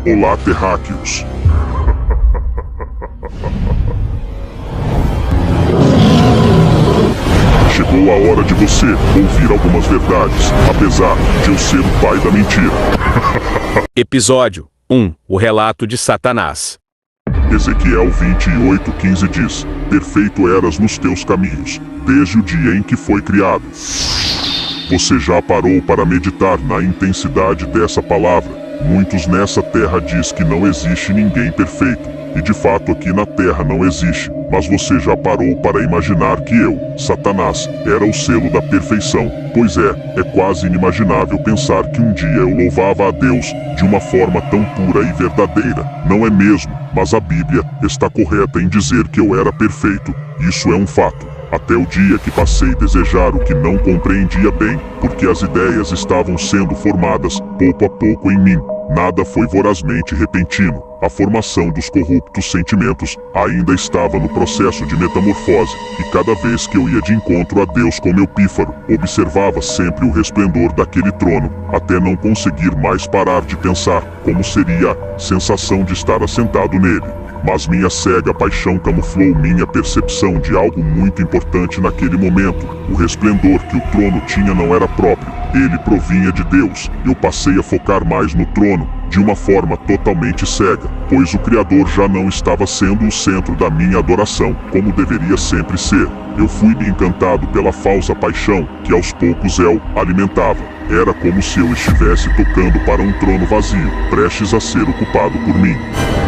Olá, terráqueos. Chegou a hora de você ouvir algumas verdades, apesar de eu ser o pai da mentira. Episódio 1. O relato de Satanás. Ezequiel 28:15 diz: Perfeito eras nos teus caminhos, desde o dia em que foi criado. Você já parou para meditar na intensidade dessa palavra? Muitos nessa terra diz que não existe ninguém perfeito, e de fato aqui na terra não existe, mas você já parou para imaginar que eu, Satanás, era o selo da perfeição? Pois é quase inimaginável pensar que um dia eu louvava a Deus de uma forma tão pura e verdadeira, não é mesmo? Mas a Bíblia está correta em dizer que eu era perfeito, isso é um fato. Até o dia que passei a desejar o que não compreendia bem, porque as ideias estavam sendo formadas, pouco a pouco em mim. Nada foi vorazmente repentino. A formação dos corruptos sentimentos ainda estava no processo de metamorfose, e cada vez que eu ia de encontro a Deus com meu pífaro, observava sempre o resplendor daquele trono, até não conseguir mais parar de pensar como seria a sensação de estar assentado nele. Mas minha cega paixão camuflou minha percepção de algo muito importante naquele momento. O resplendor que o trono tinha não era próprio, ele provinha de Deus. Eu passei a focar mais no trono, de uma forma totalmente cega, pois o Criador já não estava sendo o centro da minha adoração, como deveria sempre ser. Eu fui encantado pela falsa paixão que aos poucos eu alimentava. Era como se eu estivesse tocando para um trono vazio, prestes a ser ocupado por mim.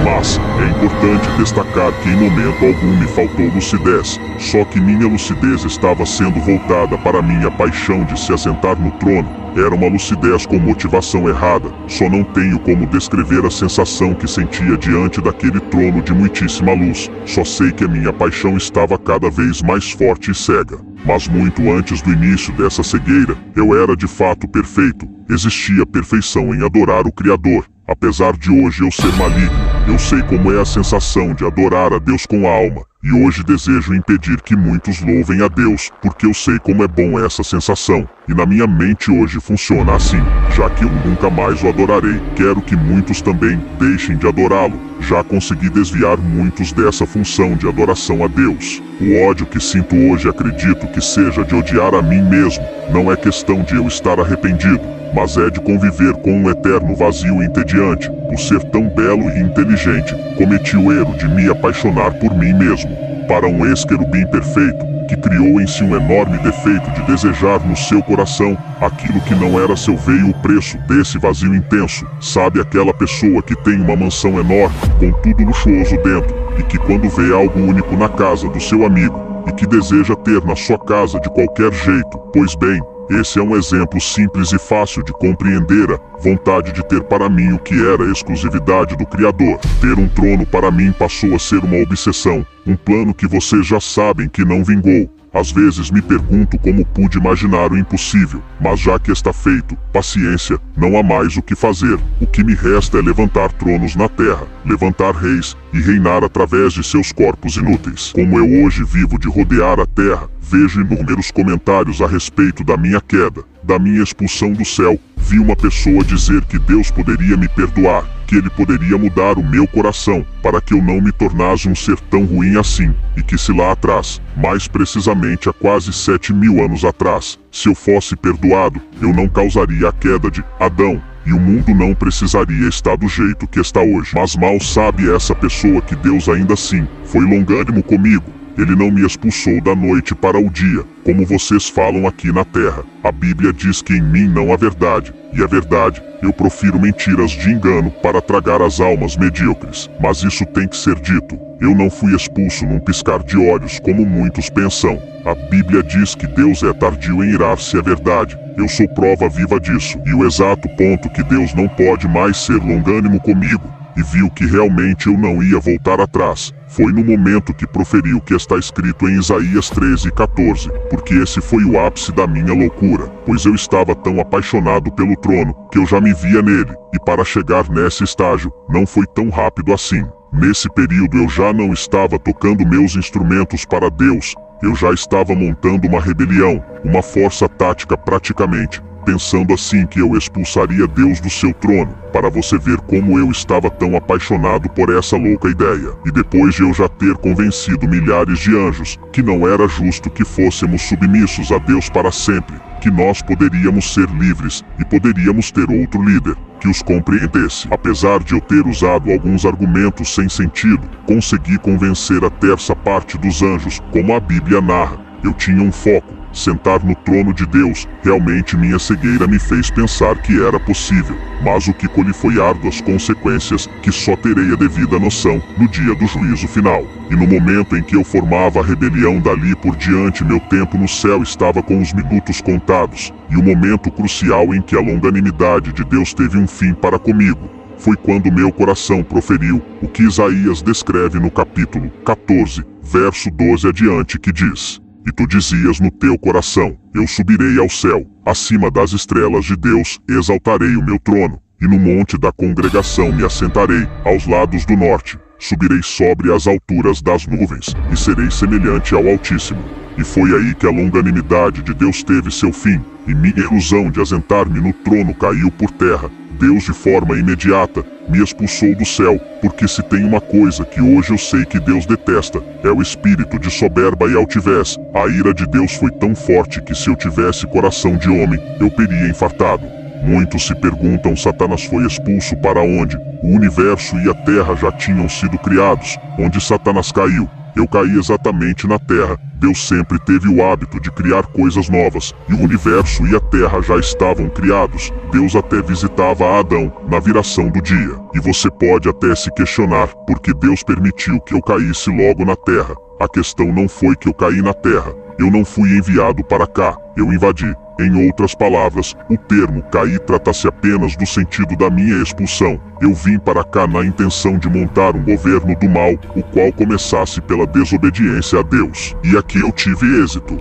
Mas é importante destacar que em momento algum me faltou lucidez, só que minha lucidez estava sendo voltada para minha paixão de se assentar no trono. Era uma lucidez com motivação errada, só não tenho como descrever a sensação que sentia diante daquele trono de muitíssima luz. Só sei que a minha paixão estava cada vez mais forte e cega. Mas muito antes do início dessa cegueira, eu era de fato perfeito. Existia perfeição em adorar o Criador. Apesar de hoje eu ser maligno, eu sei como é a sensação de adorar a Deus com a alma. E hoje desejo impedir que muitos louvem a Deus, porque eu sei como é bom essa sensação. E na minha mente hoje funciona assim: já que eu nunca mais o adorarei, quero que muitos também deixem de adorá-lo. Já consegui desviar muitos dessa função de adoração a Deus. O ódio que sinto hoje acredito que seja de odiar a mim mesmo. Não é questão de eu estar arrependido, mas é de conviver com um eterno vazio entediante. Por ser tão belo e inteligente, cometi o erro de me apaixonar por mim mesmo. Para um ex-querubim perfeito, que criou em si um enorme defeito de desejar no seu coração aquilo que não era seu, veio o preço desse vazio intenso. Sabe aquela pessoa que tem uma mansão enorme, com tudo luxuoso dentro, e que quando vê algo único na casa do seu amigo, e que deseja ter na sua casa de qualquer jeito? Pois bem, esse é um exemplo simples e fácil de compreender a vontade de ter para mim o que era a exclusividade do Criador. Ter um trono para mim passou a ser uma obsessão, um plano que vocês já sabem que não vingou. Às vezes me pergunto como pude imaginar o impossível, mas já que está feito, paciência, não há mais o que fazer. O que me resta é levantar tronos na terra, levantar reis e reinar através de seus corpos inúteis. Como eu hoje vivo de rodear a terra, vejo inúmeros comentários a respeito da minha queda, da minha expulsão do céu. Vi uma pessoa dizer que Deus poderia me perdoar, que Ele poderia mudar o meu coração, para que eu não me tornasse um ser tão ruim assim, e que se lá atrás, mais precisamente há quase 7.000 anos atrás, se eu fosse perdoado, eu não causaria a queda de Adão, e o mundo não precisaria estar do jeito que está hoje. Mas mal sabe essa pessoa que Deus ainda assim foi longânimo comigo. Ele não me expulsou da noite para o dia, como vocês falam aqui na terra. A Bíblia diz que em mim não há verdade, e é verdade, eu profiro mentiras de engano para tragar as almas medíocres. Mas isso tem que ser dito. Eu não fui expulso num piscar de olhos como muitos pensam. A Bíblia diz que Deus é tardio em irar-se, é verdade. Eu sou prova viva disso. E o exato ponto que Deus não pode mais ser longânimo comigo, e viu que realmente eu não ia voltar atrás, foi no momento que proferiu o que está escrito em Isaías 13:14, porque esse foi o ápice da minha loucura, pois eu estava tão apaixonado pelo trono, que eu já me via nele, e para chegar nesse estágio, não foi tão rápido assim. Nesse período eu já não estava tocando meus instrumentos para Deus, eu já estava montando uma rebelião, uma força tática praticamente, pensando assim que eu expulsaria Deus do seu trono, para você ver como eu estava tão apaixonado por essa louca ideia. E depois de eu já ter convencido milhares de anjos que não era justo que fôssemos submissos a Deus para sempre, que nós poderíamos ser livres e poderíamos ter outro líder que os compreendesse. Apesar de eu ter usado alguns argumentos sem sentido, consegui convencer a terça parte dos anjos, como a Bíblia narra. Eu tinha um foco: sentar no trono de Deus. Realmente minha cegueira me fez pensar que era possível, mas o que colhi foi árduas consequências que só terei a devida noção no dia do juízo final. E no momento em que eu formava a rebelião, dali por diante meu tempo no céu estava com os minutos contados, e o momento crucial em que a longanimidade de Deus teve um fim para comigo foi quando meu coração proferiu o que Isaías descreve no capítulo 14, verso 12 adiante, que diz: "E tu dizias no teu coração: eu subirei ao céu, acima das estrelas de Deus, exaltarei o meu trono, e no monte da congregação me assentarei, aos lados do norte. Subirei sobre as alturas das nuvens, e serei semelhante ao Altíssimo." E foi aí que a longanimidade de Deus teve seu fim, e minha ilusão de assentar-me no trono caiu por terra. Deus, de forma imediata, me expulsou do céu, porque se tem uma coisa que hoje eu sei que Deus detesta, é o espírito de soberba e altivez. A ira de Deus foi tão forte que se eu tivesse coração de homem, eu teria infartado. Muitos se perguntam: Satanás foi expulso para onde? O universo e a terra já tinham sido criados. Onde Satanás caiu? Eu caí exatamente na terra. Deus sempre teve o hábito de criar coisas novas, e o universo e a terra já estavam criados. Deus até visitava Adão na viração do dia. E você pode até se questionar por que Deus permitiu que eu caísse logo na terra. A questão não foi que eu caí na terra. Eu não fui enviado para cá, eu invadi. Em outras palavras, o termo cair trata-se apenas do sentido da minha expulsão. Eu vim para cá na intenção de montar um governo do mal, o qual começasse pela desobediência a Deus. E aqui eu tive êxito.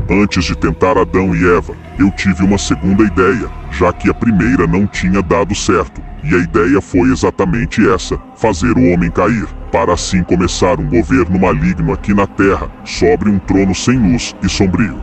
Antes de tentar Adão e Eva, eu tive uma segunda ideia, já que a primeira não tinha dado certo. E a ideia foi exatamente essa: fazer o homem cair, para assim começar um governo maligno aqui na terra, sobre um trono sem luz e sombrio.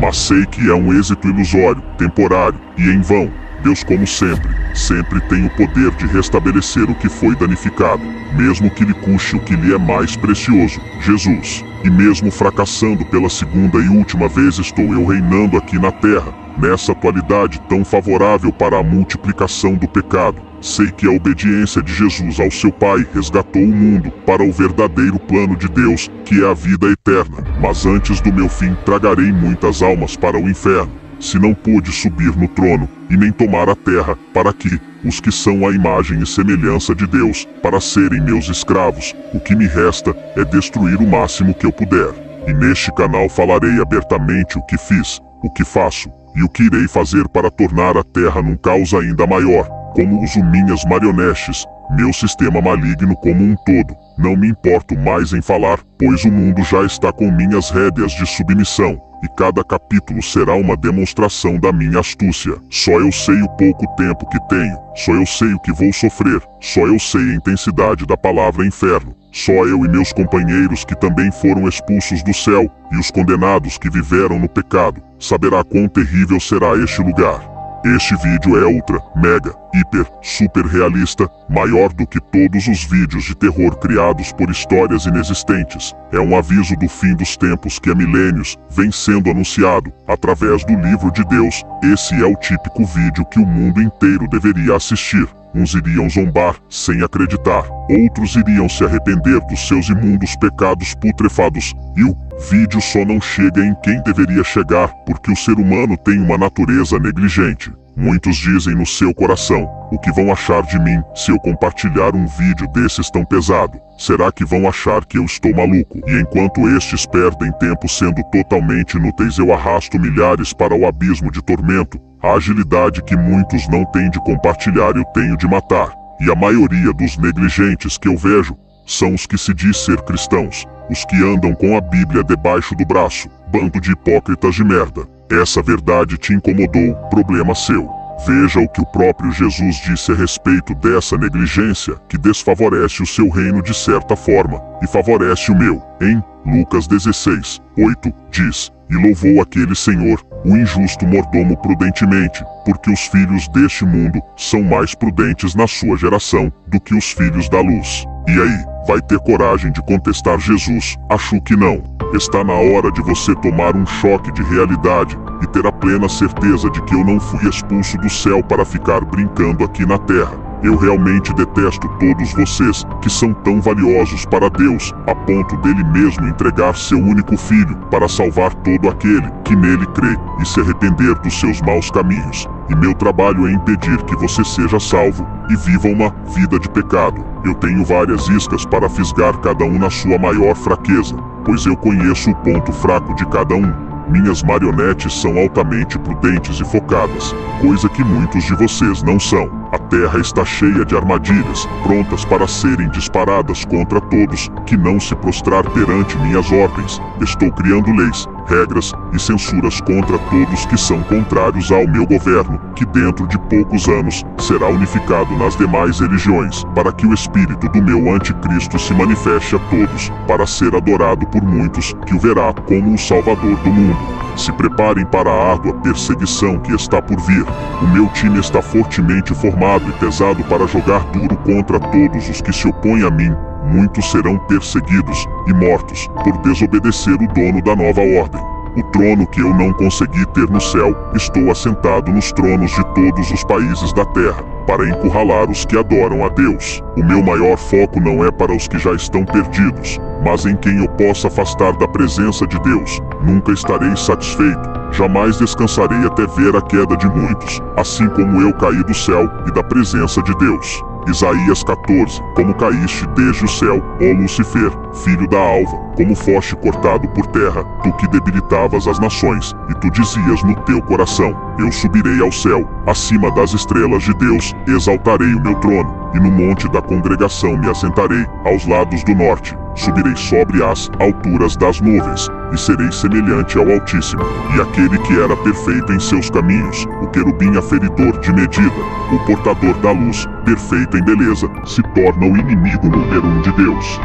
Mas sei que é um êxito ilusório, temporário e em vão. Deus, como sempre tem o poder de restabelecer o que foi danificado, mesmo que lhe custe o que lhe é mais precioso, Jesus. E mesmo fracassando pela segunda e última vez, estou eu reinando aqui na terra, nessa atualidade tão favorável para a multiplicação do pecado. Sei que a obediência de Jesus ao seu Pai resgatou o mundo para o verdadeiro plano de Deus, que é a vida eterna. Mas antes do meu fim tragarei muitas almas para o inferno. Se não pude subir no trono e nem tomar a terra, para que os que são a imagem e semelhança de Deus, para serem meus escravos, o que me resta é destruir o máximo que eu puder. E neste canal falarei abertamente o que fiz, o que faço e o que irei fazer para tornar a terra num caos ainda maior. Como uso minhas marionetes, meu sistema maligno como um todo. Não me importo mais em falar, pois o mundo já está com minhas rédeas de submissão, e cada capítulo será uma demonstração da minha astúcia. Só eu sei o pouco tempo que tenho, só eu sei o que vou sofrer, só eu sei a intensidade da palavra inferno. Só eu e meus companheiros que também foram expulsos do céu, e os condenados que viveram no pecado, saberá quão terrível será este lugar. Este vídeo é ultra, mega, hiper, super realista, maior do que todos os vídeos de terror criados por histórias inexistentes. É um aviso do fim dos tempos que há milênios vem sendo anunciado através do livro de Deus. Esse é o típico vídeo que o mundo inteiro deveria assistir. Uns iriam zombar, sem acreditar. Outros iriam se arrepender dos seus imundos pecados putrefados. E o vídeo só não chega em quem deveria chegar, porque o ser humano tem uma natureza negligente. Muitos dizem no seu coração: o que vão achar de mim se eu compartilhar um vídeo desses tão pesado? Será que vão achar que eu estou maluco? E enquanto estes perdem tempo sendo totalmente inúteis, eu arrasto milhares para o abismo de tormento. A agilidade que muitos não têm de compartilhar eu tenho de matar. E a maioria dos negligentes que eu vejo são os que se diz ser cristãos, os que andam com a Bíblia debaixo do braço. Bando de hipócritas de merda. Essa verdade te incomodou, problema seu. Veja o que o próprio Jesus disse a respeito dessa negligência que desfavorece o seu reino de certa forma e favorece o meu. Em Lucas 16:8 diz: "E louvou aquele Senhor, o injusto mordomo prudentemente, porque os filhos deste mundo são mais prudentes na sua geração do que os filhos da luz." E aí, vai ter coragem de contestar Jesus? Acho que não. Está na hora de você tomar um choque de realidade e ter a plena certeza de que eu não fui expulso do céu para ficar brincando aqui na terra. Eu realmente detesto todos vocês que são tão valiosos para Deus, a ponto dele mesmo entregar seu único filho para salvar todo aquele que nele crê e se arrepender dos seus maus caminhos. E meu trabalho é impedir que você seja salvo e viva uma vida de pecado. Eu tenho várias iscas para fisgar cada um na sua maior fraqueza, pois eu conheço o ponto fraco de cada um. Minhas marionetes são altamente prudentes e focadas, coisa que muitos de vocês não são. A terra está cheia de armadilhas, prontas para serem disparadas contra todos que não se prostrar perante minhas ordens. Estou criando leis, regras e censuras contra todos que são contrários ao meu governo, que dentro de poucos anos será unificado nas demais religiões, para que o espírito do meu anticristo se manifeste a todos, para ser adorado por muitos, que o verá como o Salvador do mundo. Se preparem para a árdua perseguição que está por vir. O meu time está fortemente formado e pesado para jogar duro contra todos os que se opõem a mim. Muitos serão perseguidos e mortos por desobedecer o dono da nova ordem. O trono que eu não consegui ter no céu, estou assentado nos tronos de todos os países da terra, para encurralar os que adoram a Deus. O meu maior foco não é para os que já estão perdidos, mas em quem eu possa afastar da presença de Deus. Nunca estarei satisfeito, jamais descansarei até ver a queda de muitos, assim como eu caí do céu e da presença de Deus. Isaías 14. Como caíste desde o céu, ó Lucifer, filho da alva, como foste cortado por terra, tu que debilitavas as nações, e tu dizias no teu coração: eu subirei ao céu, acima das estrelas de Deus, exaltarei o meu trono, e no monte da congregação me assentarei, aos lados do norte. Subirei sobre as alturas das nuvens, e serei semelhante ao Altíssimo, e aquele que era perfeito em seus caminhos, o querubim aferidor de medida, o portador da luz, perfeito em beleza, se torna o inimigo número 1 de Deus.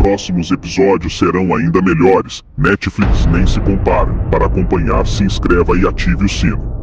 Próximos episódios serão ainda melhores. Netflix nem se compara. Para acompanhar, se inscreva e ative o sino.